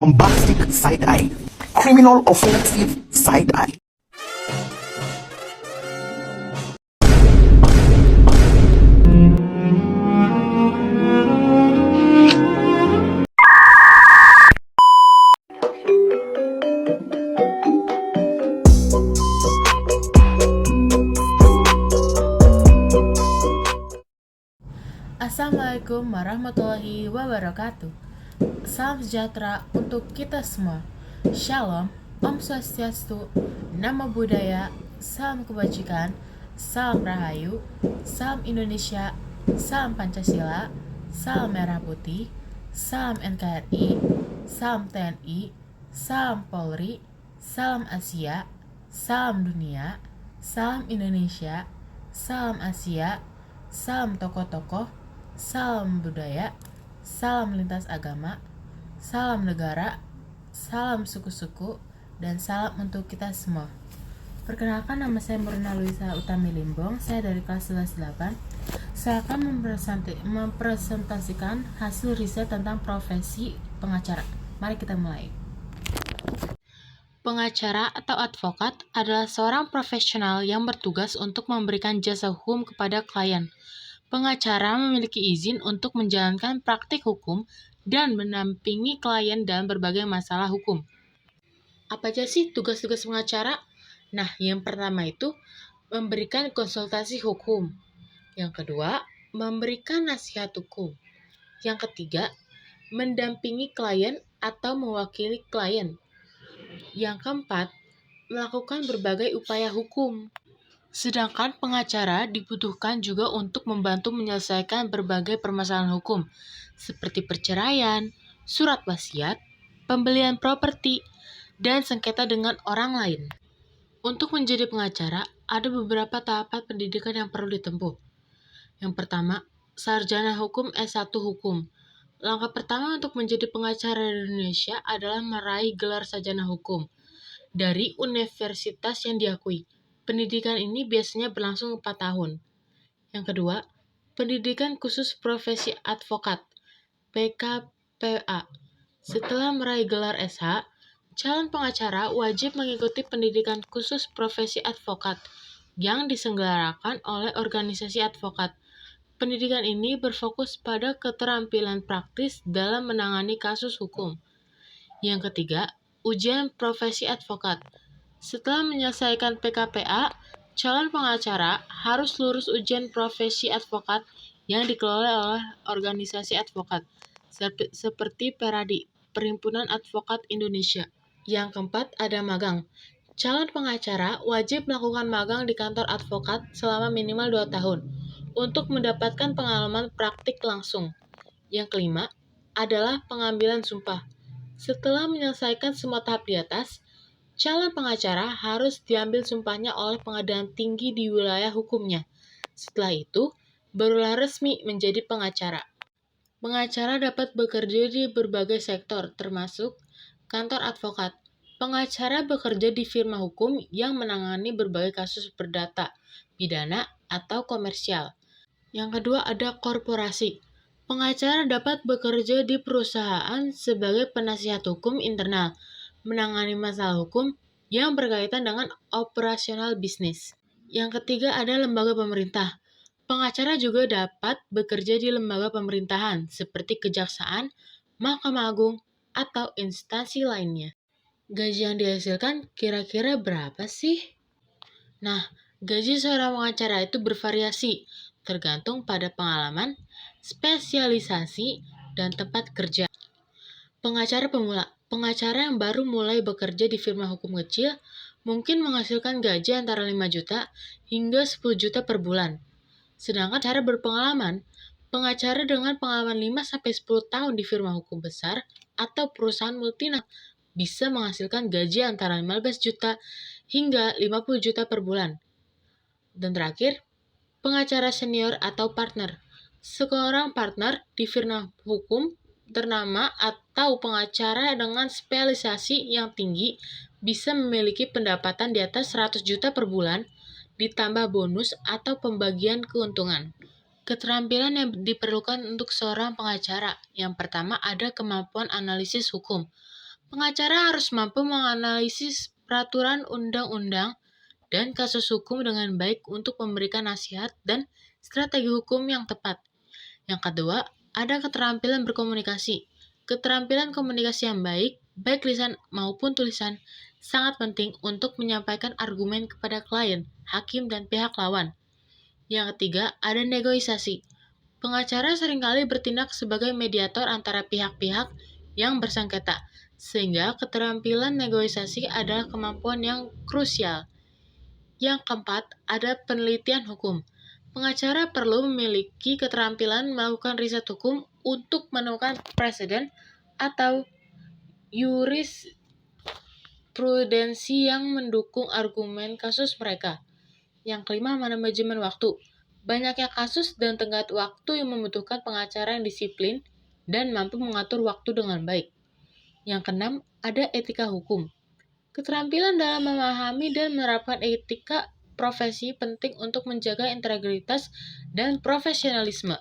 bombastic side-eye, criminal offensive side-eye. Assalamualaikum warahmatullahi wabarakatuh. Salam sejahtera untuk kita semua. Shalom, Om Swastiastu, Namo Buddhaya, salam kebajikan, salam Rahayu, salam Indonesia, salam Pancasila, salam Merah Putih, salam NKRI, salam TNI, salam Polri, salam Asia, salam dunia, salam Indonesia, salam Asia, salam tokoh-tokoh, salam budaya, salam lintas agama, salam negara, salam suku-suku, dan salam untuk kita semua. Perkenalkan, nama saya Murna Luisa Utami Limbong, saya dari kelas 11-8. Saya akan mempresentasikan hasil riset tentang profesi pengacara. Mari kita mulai. Pengacara atau advokat adalah seorang profesional yang bertugas untuk memberikan jasa hukum kepada klien. Pengacara memiliki izin untuk menjalankan praktik hukum dan mendampingi klien dalam berbagai masalah hukum. Apa aja sih tugas-tugas pengacara? Nah, yang pertama itu memberikan konsultasi hukum. Yang kedua, memberikan nasihat hukum. Yang ketiga, mendampingi klien atau mewakili klien. Yang keempat, melakukan berbagai upaya hukum. Sedangkan pengacara dibutuhkan juga untuk membantu menyelesaikan berbagai permasalahan hukum, seperti perceraian, surat wasiat, pembelian properti, dan sengketa dengan orang lain. Untuk menjadi pengacara, ada beberapa tahapan pendidikan yang perlu ditempuh. Yang pertama, sarjana hukum S1 hukum. Langkah pertama untuk menjadi pengacara di Indonesia adalah meraih gelar sarjana hukum dari universitas yang diakui. Pendidikan ini biasanya berlangsung 4 tahun. Yang kedua, pendidikan khusus profesi advokat, PKPA. Setelah meraih gelar SH, calon pengacara wajib mengikuti pendidikan khusus profesi advokat yang diselenggarakan oleh organisasi advokat. Pendidikan ini berfokus pada keterampilan praktis dalam menangani kasus hukum. Yang ketiga, ujian profesi advokat. Setelah menyelesaikan PKPA, calon pengacara harus lulus ujian profesi advokat yang dikelola oleh organisasi advokat, seperti Peradi, Perhimpunan Advokat Indonesia. Yang keempat, ada magang. Calon pengacara wajib melakukan magang di kantor advokat selama minimal 2 tahun untuk mendapatkan pengalaman praktik langsung. Yang kelima, adalah pengambilan sumpah. Setelah menyelesaikan semua tahap di atas, calon pengacara harus diambil sumpahnya oleh pengadilan tinggi di wilayah hukumnya. Setelah itu, barulah resmi menjadi pengacara. Pengacara dapat bekerja di berbagai sektor, termasuk kantor advokat. Pengacara bekerja di firma hukum yang menangani berbagai kasus perdata, pidana, atau komersial. Yang kedua ada korporasi. Pengacara dapat bekerja di perusahaan sebagai penasihat hukum internal, menangani masalah hukum yang berkaitan dengan operasional bisnis. Yang ketiga ada lembaga pemerintah. Pengacara juga dapat bekerja di lembaga pemerintahan seperti kejaksaan, Mahkamah Agung, atau instansi lainnya. Gaji yang dihasilkan kira-kira berapa sih? Nah, gaji seorang pengacara itu bervariasi, tergantung pada pengalaman, spesialisasi, dan tempat kerja. Pengacara pemula. Pengacara yang baru mulai bekerja di firma hukum kecil mungkin menghasilkan gaji antara 5 juta hingga 10 juta per bulan. Sedangkan cara berpengalaman, pengacara dengan pengalaman 5-10 tahun di firma hukum besar atau perusahaan multinasional bisa menghasilkan gaji antara 15 juta hingga 50 juta per bulan. Dan terakhir, pengacara senior atau partner. Seorang partner di firma hukum ternama atau pengacara dengan spesialisasi yang tinggi bisa memiliki pendapatan di atas 100 juta per bulan, ditambah bonus atau pembagian keuntungan. Keterampilan yang diperlukan untuk seorang pengacara. Yang pertama ada kemampuan analisis hukum. Pengacara harus mampu menganalisis peraturan undang-undang dan kasus hukum dengan baik untuk memberikan nasihat dan strategi hukum yang tepat. Yang kedua, ada keterampilan berkomunikasi. Keterampilan komunikasi yang baik, baik lisan maupun tulisan, sangat penting untuk menyampaikan argumen kepada klien, hakim, dan pihak lawan. Yang ketiga, ada negosiasi. Pengacara seringkali bertindak sebagai mediator antara pihak-pihak yang bersengketa, sehingga keterampilan negosiasi adalah kemampuan yang krusial. Yang keempat, ada penelitian hukum. Pengacara perlu memiliki keterampilan melakukan riset hukum untuk menemukan preseden atau jurisprudensi yang mendukung argumen kasus mereka. Yang kelima, manajemen waktu. Banyaknya kasus dan tenggat waktu yang membutuhkan pengacara yang disiplin dan mampu mengatur waktu dengan baik. Yang keenam, ada etika hukum. Keterampilan dalam memahami dan menerapkan etika profesi penting untuk menjaga integritas dan profesionalisme.